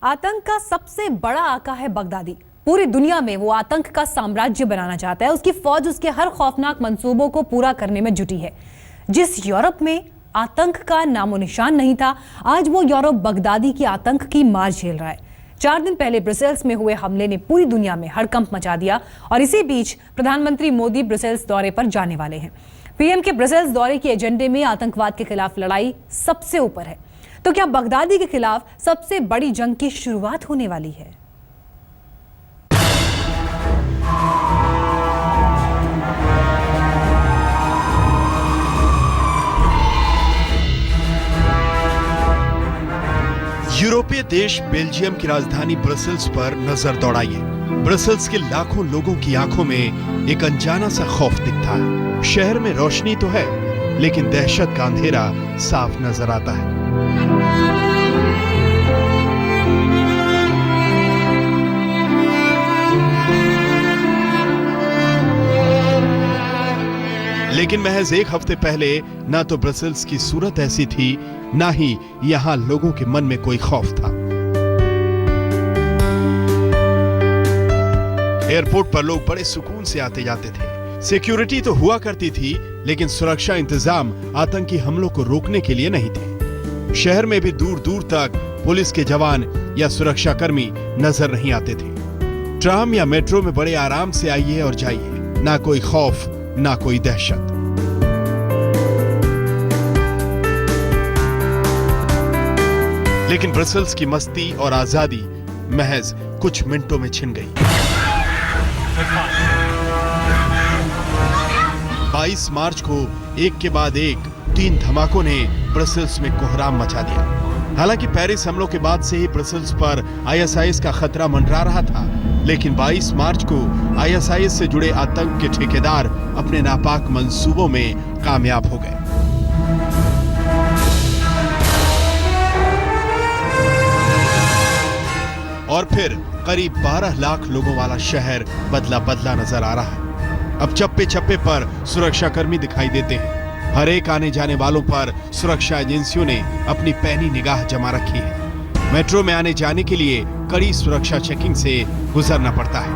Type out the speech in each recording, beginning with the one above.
आतंक का सबसे बड़ा आका है बगदादी। पूरी दुनिया में वो आतंक का साम्राज्य बनाना चाहता है। उसकी फौज उसके हर खौफनाक मंसूबों को पूरा करने में जुटी है। जिस यूरोप में आतंक का नामो निशान नहीं था, आज वो यूरोप बगदादी की आतंक की मार झेल रहा है। 4 दिन पहले ब्रसेल्स में हुए हमले ने पूरी दुनिया में हड़कंप मचा दिया और इसी बीच प्रधानमंत्री मोदी ब्रसेल्स दौरे पर जाने वाले हैं। पीएम के ब्रसेल्स दौरे के एजेंडे में आतंकवाद के खिलाफ लड़ाई सबसे ऊपर है। तो क्या बगदादी के खिलाफ सबसे बड़ी जंग की शुरुआत होने वाली है? यूरोपीय देश बेल्जियम की राजधानी ब्रसेल्स पर नजर दौड़ाइए। ब्रसेल्स के लाखों लोगों की आंखों में एक अनजाना सा खौफ दिखता है। शहर में रोशनी तो है, लेकिन दहशत का अंधेरा साफ नजर आता है। लेकिन महज एक हफ्ते पहले ना तो ब्रसेल्स की सूरत ऐसी थी, ना ही यहां लोगों के मन में कोई खौफ था। एयरपोर्ट पर लोग बड़े सुकून से आते जाते थे। सिक्योरिटी तो हुआ करती थी, लेकिन सुरक्षा इंतजाम आतंकी हमलों को रोकने के लिए नहीं थे। शहर में भी दूर दूर तक पुलिस के जवान या सुरक्षा कर्मी नजर नहीं आते थे। ट्राम या मेट्रो में बड़े आराम से आइए और जाइए, ना कोई खौफ, ना कोई दहशत। लेकिन ब्रसेल्स की मस्ती और आजादी महज कुछ मिनटों में छिन गई। 22 मार्च को एक के बाद एक 3 धमाकों ने ब्रसेल्स में कोहराम मचा दिया। हालांकि पेरिस हमलों के बाद से ही ब्रसेल्स पर आईएसआईएस का खतरा मंडरा रहा था, लेकिन 22 मार्च को आईएसआईएस से जुड़े आतंक के ठेकेदार अपने नापाक मंसूबों में कामयाब हो गए। और फिर करीब 12 लाख लोगों वाला शहर बदला बदला नजर आ रहा है। अब चप्पे चप्पे पर सुरक्षा कर्मी दिखाई देते हैं। हर एक आने जाने वालों पर सुरक्षा एजेंसियों ने अपनी पैनी निगाह जमा रखी है। मेट्रो में आने जाने के लिए कड़ी सुरक्षा चेकिंग से गुजरना पड़ता है।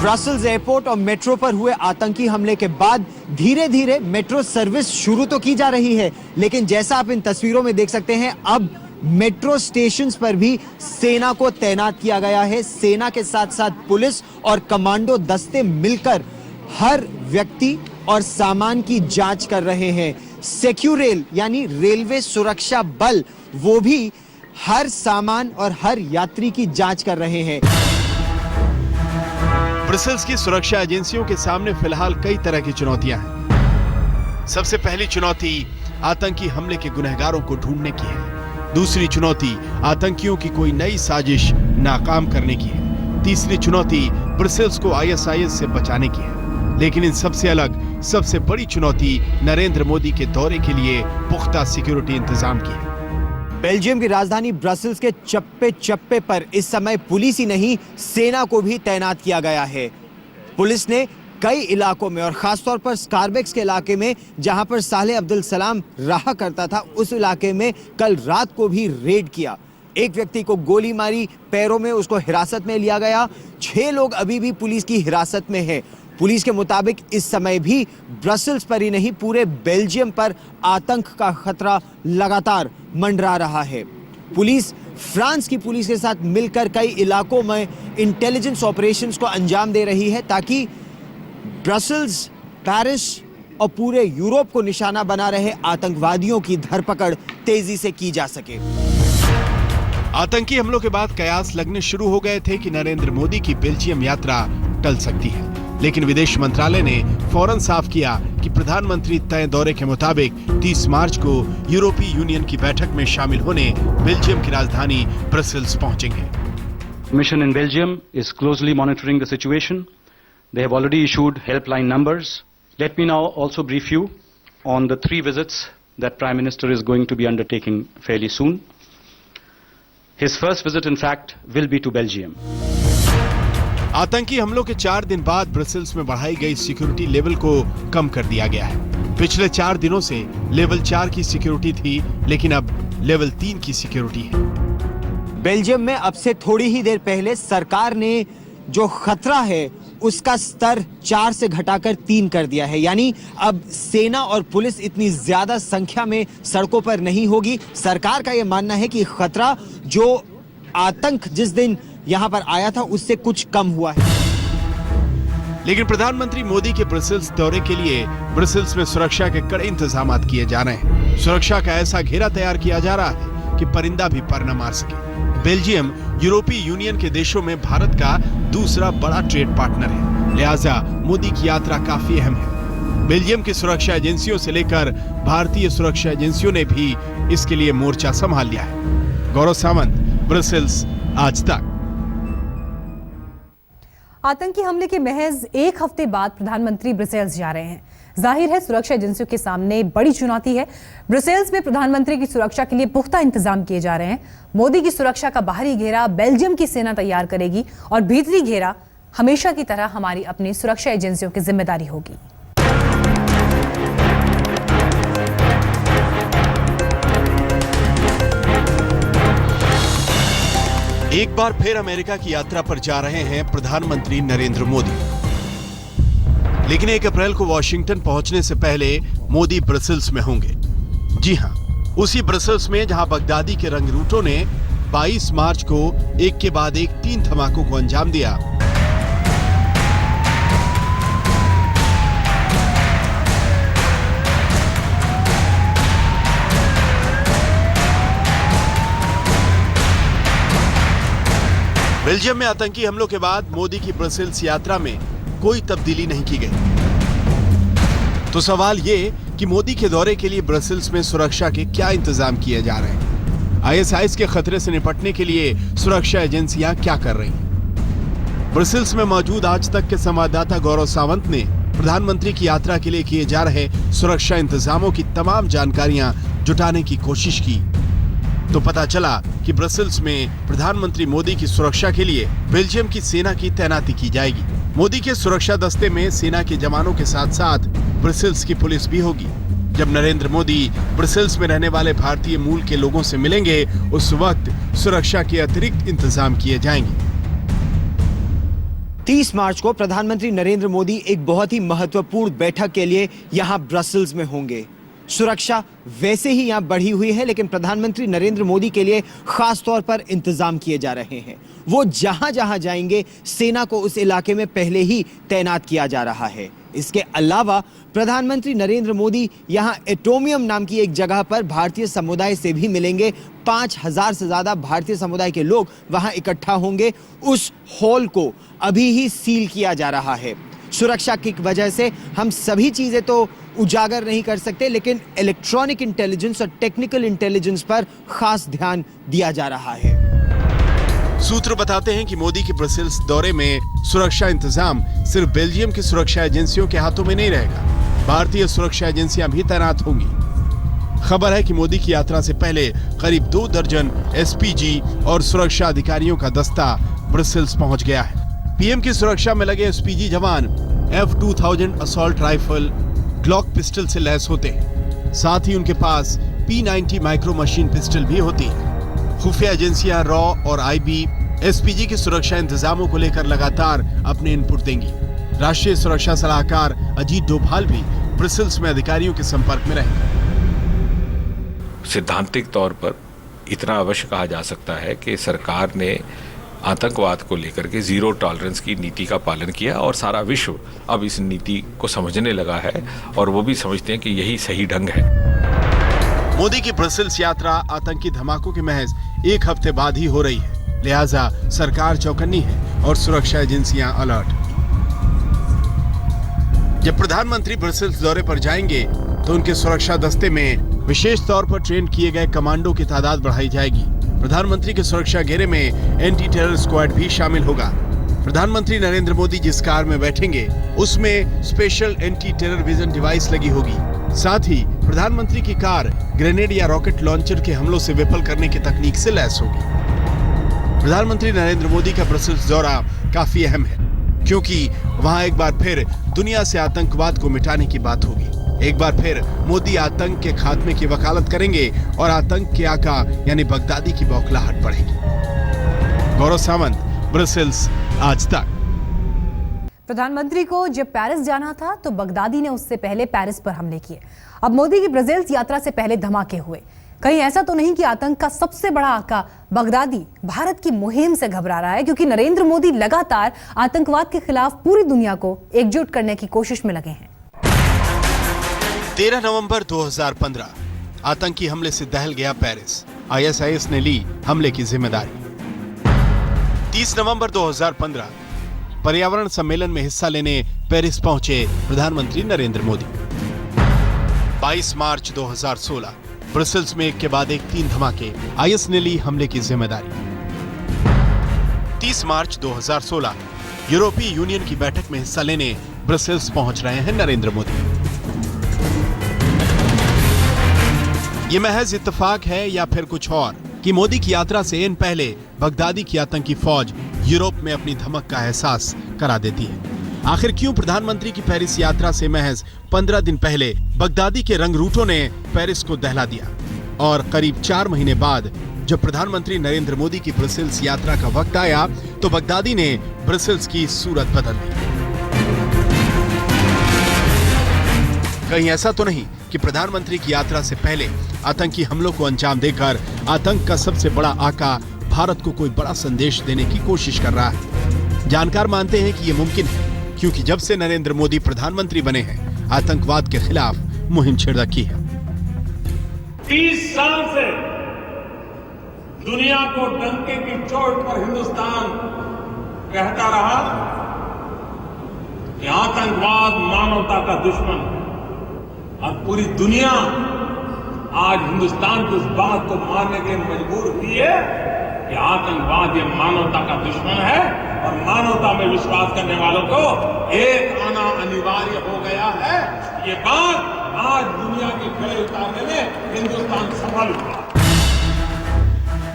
ब्रसेल्स एयरपोर्ट और मेट्रो पर हुए आतंकी हमले के बाद धीरे धीरे मेट्रो सर्विस शुरू तो की जा रही है, लेकिन जैसा आप इन तस्वीरों में देख सकते हैं, अब मेट्रो स्टेशंस पर भी सेना को तैनात किया गया है। सेना के साथ साथ पुलिस और कमांडो दस्ते मिलकर हर व्यक्ति और सामान की जांच कर रहे हैं। सेक्यूरेल यानी रेलवे सुरक्षा बल, वो भी हर सामान और हर यात्री की जांच कर रहे हैं। ब्रसेल्स की सुरक्षा एजेंसियों के सामने फिलहाल कई तरह की चुनौतियां हैं। सबसे पहली चुनौती आतंकी हमले के गुनहगारों को ढूंढने की है। दूसरी चुनौती आतंकियों की कोई नई साजिश नाकाम करने की है। तीसरी चुनौती ब्रसेल्स को आईएसआईएस से बचाने की है। लेकिन इन सबसे अलग सबसे बड़ी चुनौती नरेंद्र मोदी के दौरे के लिए पुख्ता सिक्योरिटी इंतजाम की है। बेल्जियम की राजधानी ब्रसेल्स के चप्पे चप्पे पर इस समय पुलिस ही नहीं, सेना को भी तैनात किया गया है। पुलिस ने कई इलाकों में और खासतौर पर स्कारबेक्स के इलाके में, जहां पर सालेह अब्दुल सलाम रहा करता था, उस इलाके में कल रात को भी रेड किया। एक व्यक्ति को गोली मारी, पैरों में, उसको हिरासत में लिया गया। 6 लोग अभी भी पुलिस की हिरासत में हैं। पुलिस के मुताबिक इस समय भी ब्रसेल्स पर ही नहीं, पूरे बेल्जियम पर आतंक का खतरा लगातार मंडरा रहा है। पुलिस फ्रांस की पुलिस के साथ मिलकर कई इलाकों में इंटेलिजेंस ऑपरेशंस को अंजाम दे रही है, ताकि ब्रसेल्स, पेरिस और पूरे यूरोप को निशाना बना रहे आतंकवादियों की धरपकड़ तेजी से की जा सके। आतंकी हमलों के बाद कयास लगने शुरू हो गए थे कि नरेंद्र मोदी की बेल्जियम यात्रा टल सकती है, लेकिन विदेश मंत्रालय ने फौरन साफ किया कि प्रधानमंत्री तय दौरे के मुताबिक 30 मार्च को यूरोपीय यूनियन की बैठक में शामिल होने बेल्जियम की राजधानी ब्रसेल्स पहुंचेंगे। Mission in Belgium is closely monitoring the situation. They have already issued helpline numbers. Let me now also brief you on the 3 visits that Prime Minister is going to be undertaking fairly soon. His first visit, in fact, will be to Belgium. आतंकी हमलों के 4 दिन बाद Brussels में बढ़ाई गई security level को कम कर दिया गया है। पिछले 4 दिनों से लेवल 4 की सिक्योरिटी थी, लेकिन अब लेवल 3 की सिक्योरिटी है। बेल्जियम में अब से थोड़ी ही देर पहले सरकार ने जो खतरा है उसका स्तर 4 से घटाकर 3 कर दिया है, यानी अब सेना और पुलिस इतनी ज्यादा संख्या में सड़कों पर नहीं होगी। सरकार का यह मानना है कि खतरा जो आतंक जिस दिन यहां पर आया था उससे कुछ कम हुआ है। लेकिन प्रधानमंत्री मोदी के ब्रसेल्स दौरे के लिए ब्रसेल्स में सुरक्षा के कड़े इंतजाम किए जा रहे हैं। सुरक्षा का ऐसा घेरा तैयार किया जा रहा है कि परिंदा भी पर न मार सके। बेल्जियम यूरोपीय यूनियन के देशों में भारत का दूसरा बड़ा ट्रेड पार्टनर है, लिहाजा मोदी की यात्रा काफी अहम है। बेल्जियम की सुरक्षा एजेंसियों से लेकर भारतीय सुरक्षा एजेंसियों ने भी इसके लिए मोर्चा संभाल लिया है। गौरव सावंत, ब्रसेल्स, आज तक। आतंकी हमले के महज एक हफ्ते बाद प्रधानमंत्री ब्रसेल्स जा रहे हैं। जाहिर है सुरक्षा एजेंसियों के सामने बड़ी चुनौती है। ब्रसेल्स में प्रधानमंत्री की सुरक्षा के लिए पुख्ता इंतजाम किए जा रहे हैं। मोदी की सुरक्षा का बाहरी घेरा बेल्जियम की सेना तैयार करेगी और भीतरी घेरा हमेशा की तरह हमारी अपनी सुरक्षा एजेंसियों की जिम्मेदारी होगी। एक बार फिर अमेरिका की यात्रा पर जा रहे हैं प्रधानमंत्री नरेंद्र मोदी। लेकिन 1 अप्रैल को वॉशिंगटन पहुंचने से पहले मोदी ब्रसेल्स में होंगे। जी हां, उसी ब्रसेल्स में जहां बगदादी के रंगरूटों ने 22 मार्च को एक के बाद एक 3 धमाकों को अंजाम दिया। बेल्जियम में आतंकी हमलों के बाद मोदी की ब्रसेल्स यात्रा में कोई तब्दीली नहीं की गई। तो सवाल ये कि मोदी के दौरे के लिए ब्रसेल्स में सुरक्षा के क्या इंतजाम किए जा रहे हैं? आईएसआईएस के खतरे से निपटने के लिए सुरक्षा एजेंसियां क्या कर रही हैं? ब्रसेल्स में मौजूद आज तक के संवाददाता गौरव सावंत ने प्रधानमंत्री की यात्रा के लिए किए जा रहे सुरक्षा इंतजामों की तमाम जानकारियां जुटाने की कोशिश की, तो पता चला कि ब्रसेल्स में प्रधानमंत्री मोदी की सुरक्षा के लिए बेल्जियम की सेना की तैनाती की जाएगी। मोदी के सुरक्षा दस्ते में सेना के जवानों के साथ साथ ब्रसेल्स की पुलिस भी होगी। जब नरेंद्र मोदी ब्रसेल्स में रहने वाले भारतीय मूल के लोगों से मिलेंगे, उस वक्त सुरक्षा के अतिरिक्त इंतजाम किए जाएंगे। 30 मार्च को प्रधानमंत्री नरेंद्र मोदी एक बहुत ही महत्वपूर्ण बैठक के लिए यहां ब्रसेल्स में होंगे। सुरक्षा वैसे ही यहां बढ़ी हुई है, लेकिन प्रधानमंत्री नरेंद्र मोदी के लिए खास तौर पर इंतजाम किए जा रहे हैं। वो जहां जहां जाएंगे सेना को उस इलाके में पहले ही तैनात किया जा रहा है। इसके अलावा प्रधानमंत्री नरेंद्र मोदी यहां एटोमियम नाम की एक जगह पर भारतीय समुदाय से भी मिलेंगे। 5000 से ज्यादा भारतीय समुदाय के लोग वहां इकट्ठा होंगे। उस हॉल को अभी ही सील किया जा रहा है। सुरक्षा की वजह से हम सभी चीजें तो उजागर नहीं कर सकते, लेकिन इलेक्ट्रॉनिक इंटेलिजेंस और टेक्निकल इंटेलिजेंस पर खास ध्यान दिया जा रहा है। सूत्र बताते हैं कि मोदी के ब्रसेल्स दौरे में सुरक्षा इंतजाम सिर्फ बेल्जियम की सुरक्षा एजेंसियों के हाथों में नहीं रहेगा, भारतीय सुरक्षा एजेंसियां भी तैनात होंगी। खबर है कि मोदी की यात्रा से पहले करीब 2 दर्जन एसपीजी और सुरक्षा अधिकारियों का दस्ता ब्रसेल्स पहुंच गया है। पीएम की सुरक्षा में लगे एसपीजी जवान F2000 assault rifle, Glock pistol से लैस होते हैं। साथ ही उनके पास P90 माइक्रो मशीन पिस्टल भी होती है। खुफिया एजेंसियां रॉ और आईबी एसपीजी की सुरक्षा इंतजामों को लेकर लगातार अपने इनपुट देंगी। राष्ट्रीय सुरक्षा सलाहकार अजीत डोभाल भी ब्रसेल्स में अधिकारियों के संपर्क में रहेंगे। सिद्धांतिक तौर पर इतना अवश्य कहा जा सकता है कि सरकार ने आतंकवाद को लेकर के जीरो टॉलरेंस की नीति का पालन किया और सारा विश्व अब इस नीति को समझने लगा है और वो भी समझते हैं कि यही सही ढंग है। मोदी की ब्रसेल्स यात्रा आतंकी धमाकों के महज एक हफ्ते बाद ही हो रही है, लिहाजा सरकार चौकन्नी है और सुरक्षा एजेंसियां अलर्ट। जब प्रधानमंत्री ब्रसेल्स दौरे पर जाएंगे तो उनके सुरक्षा दस्ते में विशेष तौर पर ट्रेन किए गए कमांडो की तादाद बढ़ाई जाएगी। प्रधानमंत्री के सुरक्षा घेरे में एंटी टेरर स्क्वाड भी शामिल होगा। प्रधानमंत्री नरेंद्र मोदी जिस कार में बैठेंगे उसमें special anti terror vision device लगी होगी। साथ ही प्रधानमंत्री की कार ग्रेनेड या रॉकेट लॉन्चर के हमलों से विफल करने की तकनीक से लैस होगी। प्रधानमंत्री नरेंद्र मोदी का ब्रसेल्स दौरा काफी अहम है, क्योंकि वहां एक बार फिर दुनिया से आतंकवाद को मिटाने की बात होगी। एक बार फिर मोदी आतंक के खात्मे की वकालत करेंगे और आतंक के आका यानी बगदादी की बौखलाहट बढ़ेगी। गौरव सावंत, ब्रसेल्स, आज तक। प्रधानमंत्री को जब पेरिस जाना था तो बगदादी ने उससे पहले पेरिस पर हमले किए। अब मोदी की ब्रसेल्स यात्रा से पहले धमाके हुए। कहीं ऐसा तो नहीं कि आतंक का सबसे बड़ा आका बगदादी भारत की मुहिम से घबरा रहा है, क्योंकि नरेंद्र मोदी लगातार आतंकवाद के खिलाफ पूरी दुनिया को एकजुट करने की कोशिश में लगे हैं। 13 नवंबर 2015 आतंकी हमले से दहल गया पेरिस। आईएसआईएस ने ली हमले की जिम्मेदारी। 30 नवंबर 2015 पर्यावरण सम्मेलन में हिस्सा लेने पेरिस पहुंचे प्रधानमंत्री नरेंद्र मोदी। 22 मार्च 2016 ब्रसेल्स में एक के बाद एक 3 धमाके, आईएस ने ली हमले की जिम्मेदारी। 30 मार्च 2016 यूरोपीय यूनियन की बैठक में हिस्सा लेने ब्रसेल्स पहुंच रहे हैं नरेंद्र मोदी। ये महज इत्तेफाक है या फिर कुछ और कि मोदी की यात्रा से इन पहले बगदादी की आतंकी फौज यूरोप में अपनी धमक का एहसास करा देती है। आखिर क्यों प्रधानमंत्री की पेरिस यात्रा से महज 15 दिन पहले बगदादी के रंगरूटों ने पेरिस को दहला दिया और करीब 4 महीने बाद जब प्रधानमंत्री नरेंद्र मोदी की ब्रसेल्स यात्रा का वक्त आया तो बगदादी ने ब्रसेल्स की सूरत बदल दी। कहीं ऐसा तो नहीं कि प्रधानमंत्री की यात्रा से पहले आतंकी हमलों को अंजाम देकर आतंक का सबसे बड़ा आका भारत को कोई बड़ा संदेश देने की कोशिश कर रहा है। जानकार मानते हैं कि यह मुमकिन है क्योंकि जब से नरेंद्र मोदी प्रधानमंत्री बने हैं आतंकवाद के खिलाफ मुहिम छेड़ रखी है। 30 साल से दुनिया को डंके की चोट पर हिंदुस्तान कहता रहा कि आतंकवाद मानवता का दुश्मन है। अब पूरी दुनिया आज हिंदुस्तान की उस बात को मानने के लिए मजबूर हुई है कि आतंकवाद ये मानवता का दुश्मन है और मानवता में विश्वास करने वालों को एक आना अनिवार्य हो गया है। ये बात आज दुनिया के खड़े उतारने में हिंदुस्तान सफल हुआ।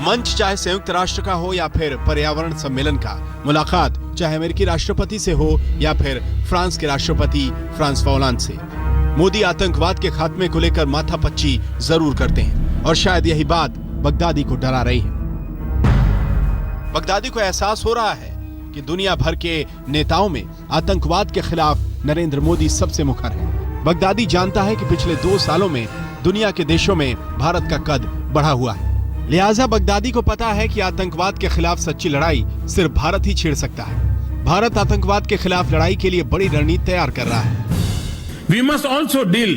मंच चाहे संयुक्त राष्ट्र का हो या फिर पर्यावरण सम्मेलन का, मुलाकात चाहे अमेरिकी राष्ट्रपति से हो या फिर फ्रांस के राष्ट्रपति फ्रांसवा होलांद से, मोदी आतंकवाद के खात्मे को लेकर माथापच्ची जरूर करते हैं और शायद यही बात बगदादी को डरा रही है। बगदादी को एहसास हो रहा है कि दुनिया भर के नेताओं में आतंकवाद के खिलाफ नरेंद्र मोदी सबसे मुखर है। बगदादी जानता है कि पिछले 2 सालों में दुनिया के देशों में भारत का कद बढ़ा हुआ है, लिहाजा बगदादी को पता है कि आतंकवाद के खिलाफ सच्ची लड़ाई सिर्फ भारत ही छेड़ सकता है। भारत आतंकवाद के खिलाफ लड़ाई के लिए बड़ी रणनीति तैयार कर रहा है। We must also deal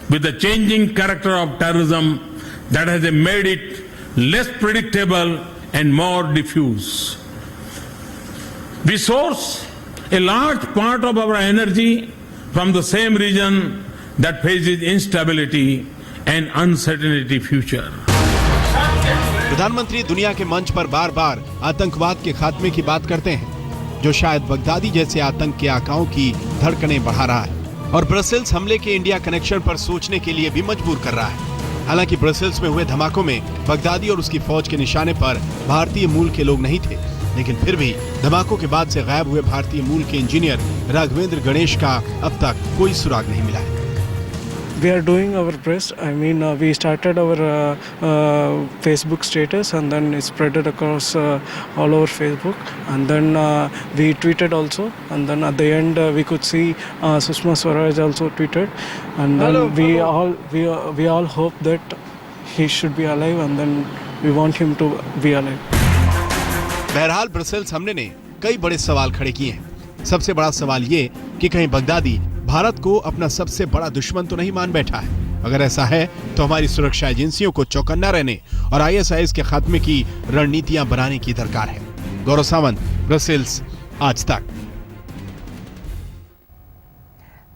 with the changing character of terrorism that has made it less predictable and more diffuse. We source a large part of our energy from the same region that faces instability and uncertainty future. प्रधानमंत्री दुनिया के मंच पर बार-बार आतंकवाद के खात्मे की बात करते हैं, जो शायद बगदादी जैसे आतंक के आकाओं की धड़कनें बढ़ा रहा है और ब्रसेल्स हमले के इंडिया कनेक्शन पर सोचने के लिए भी मजबूर कर रहा है। हालांकि ब्रसेल्स में हुए धमाकों में बगदादी और उसकी फौज के निशाने पर भारतीय मूल के लोग नहीं थे, लेकिन फिर भी धमाकों के बाद से गायब हुए भारतीय मूल के इंजीनियर राघवेंद्र गणेश का अब तक कोई सुराग नहीं मिला है। We are doing our best. I mean, we started our Facebook status and then it spread it across all over Facebook. And then we tweeted also. And then at the end, we could see Sushma Swaraj also tweeted. And then we all hope that he should be alive. And then we want him to be alive. बहरहाल Brussels हमले ने कई बड़े सवाल खड़े किए हैं। सबसे बड़ा सवाल ये कि कहीं बगदादी भारत को अपना सबसे बड़ा दुश्मन तो नहीं मान बैठा है। अगर ऐसा है तो हमारी सुरक्षा एजेंसियों को चौकन्ना रहने और आईएसआईएस के खात्मे की रणनीतियां बनाने की दरकार है। गौरव सावंत, ब्रसेल्स, आज तक।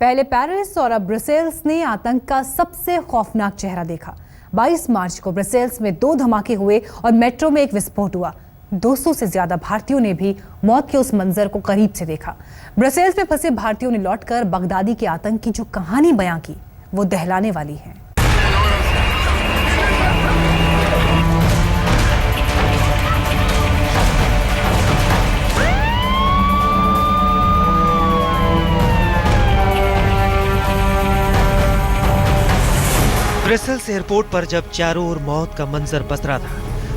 पहले पेरिस और अब ब्रसेल्स ने आतंक का सबसे खौफनाक चेहरा देखा। 22 मार्च को ब्रसेल्स में 2 धमाके हुए और मेट्रो में एक विस्फोट हुआ। 200 से ज्यादा भारतीयों ने भी मौत के उस मंजर को करीब से देखा। ब्रसेल्स में फंसे भारतीयों ने लौटकर बगदादी के आतंक की जो कहानी बयां की, वो दहलाने वाली है। ब्रसेल्स एयरपोर्ट पर जब चारों ओर मौत का मंजर पसरा था,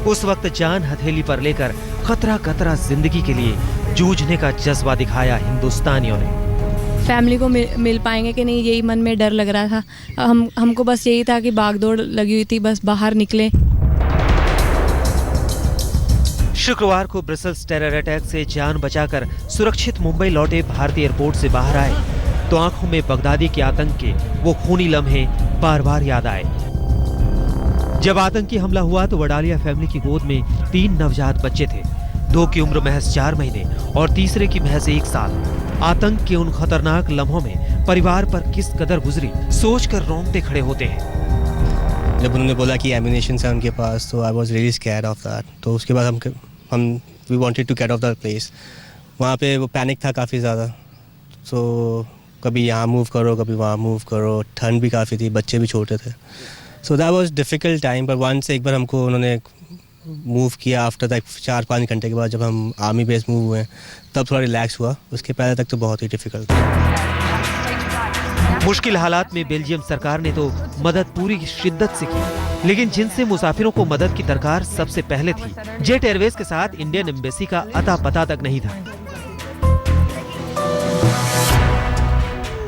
उस वक्त जान हथेली पर लेकर खतरा खतरा जिंदगी के लिए जूझने का जज्बा दिखाया हिंदुस्तानियों ने। फैमिली को मिल पाएंगे कि नहीं, यही मन में डर लग रहा था। हमको बस यही था कि भागदौड़ लगी हुई थी, बस बाहर निकले। शुक्रवार को ब्रसेल्स टेरर अटैक से जान बचाकर सुरक्षित मुंबई लौटे भारतीय एयरपोर्ट से बाहर आए तो आंखों में बगदादी के आतंक के वो खूनी लम्हे बार बार याद आए। जब आतंकी हमला हुआ तो वडालिया फैमिली की गोद में 3 नवजात बच्चे थे, 2 की उम्र महज 4 महीने और तीसरे की महज 1 साल। आतंक के उन खतरनाक लम्हों में परिवार पर किस कदर गुजरी, सोचकर रोंगटे खड़े होते हैं। जब उन्होंने बोला कि एमिनेशन है उनके पास, तो I was really scared of that. तो उसके बाद हम we wanted to get of that place. वहाँ पे वो पैनिक था काफ़ी ज़्यादा, तो कभी यहाँ मूव करो कभी वहाँ मूव करो, ठंड भी काफ़ी थी, बच्चे भी छोटे थे। So that was difficult time. पर वंस एक बार हमको उन्होंने मूव किया, आफ्टर दैट 4-5 घंटे के बाद जब हम आर्मी बेस मूव हुए तब थोड़ा रिलैक्स हुआ। उसके पहले तक तो बहुत ही डिफ़िकल्ट था। मुश्किल हालात में बेल्जियम सरकार ने तो मदद पूरी शिद्दत से की, लेकिन जिनसे मुसाफिरों को मदद की दरकार सबसे पहले थी, जेट एयरवेज के साथ इंडियन एम्बेसी का अता पता तक नहीं था।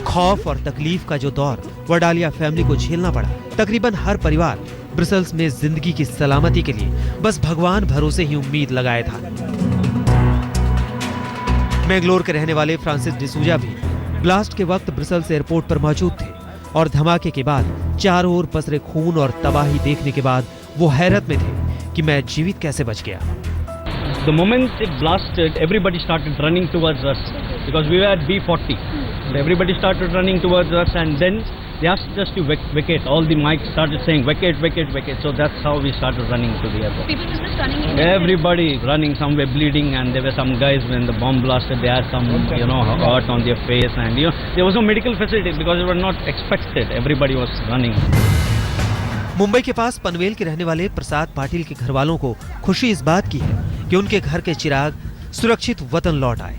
खौफ और तकलीफ का जो दौर वडालिया फैमिली को झेलना पड़ा, तकरीबन हर परिवार ब्रसेल्स में जिंदगी की सलामती के लिए बस भगवान भरोसे ही उम्मीद लगाए था। मैंगलोर के रहने वाले फ्रांसिस डिसूजा भी ब्लास्ट के वक्त ब्रसेल्स एयरपोर्ट पर मौजूद थे और धमाके के बाद चारों ओर पसरे खून और तबाही देखने के बाद वो हैरत में थे कि मैं जीवित कैसे बच गया। The moment it blasted, everybody started running towards us because we were at B40. And everybody started running towards us, and then they asked us to vacate. All the mics started saying vacate, vacate, vacate. So that's how we started running to the airport. People were just running in. Everybody running, some were bleeding, and there were some guys when the bomb blasted, they had some, hurt on their face, and there was no medical facility because it was not expected. Everybody was running. Mumbai के पास पनवेल के रहने वाले प्रसाद पाटिल के घर वालों को खुशी इस बात की है कि उनके घर के चिराग सुरक्षित वतन लौट आए।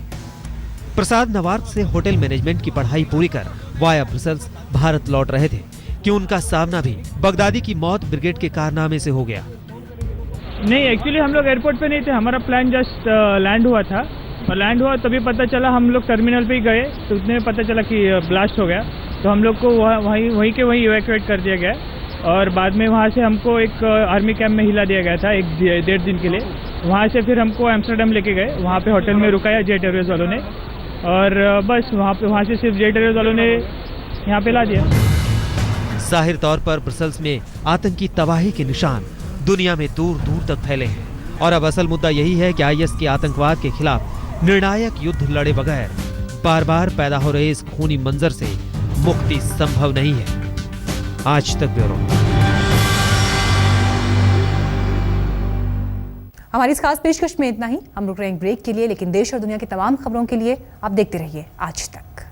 प्रसाद नवार्क से होटल मैनेजमेंट की पढ़ाई पूरी कर वाया ब्रसेल्स भारत लौट रहे थे कि उनका सामना भी बगदादी की मौत ब्रिगेड के कारनामे से हो गया। नहीं, एक्चुअली हम लोग एयरपोर्ट पे नहीं थे, हमारा प्लान जस्ट लैंड हुआ था और लैंड हुआ तभी पता चला, हम लोग टर्मिनल पे ही गए तो उतने में पता चला कि ब्लास्ट हो गया, तो हम लोग को वहीं के वहीं इवैक्यूएट कर दिया गया और बाद में वहाँ से हमको एक आर्मी कैंप में हिला दिया गया था 1-1.5 दिन के लिए। वहाँ से फिर हमको एम्स्टर्डम लेके गए, वहाँ पे होटल में रुकाया जेट एयरवेज वालों ने और बस वहाँ से सिर्फ जेट एयरवेज वालों ने यहाँ पे ला दिया। जाहिर तौर पर ब्रसेल्स में आतंकी तबाही के निशान दुनिया में दूर दूर तक फैले हैं और अब असल मुद्दा यही है कि IS के आतंकवाद के खिलाफ निर्णायक युद्ध लड़े बगैर बार बार पैदा हो रहे इस खूनी मंजर से मुक्ति संभव नहीं है। आज तक ब्यूरो। हमारी इस खास पेशकश में इतना ही। हम रुक रहे हैं ब्रेक के लिए, लेकिन देश और दुनिया की तमाम खबरों के लिए आप देखते रहिए आज तक।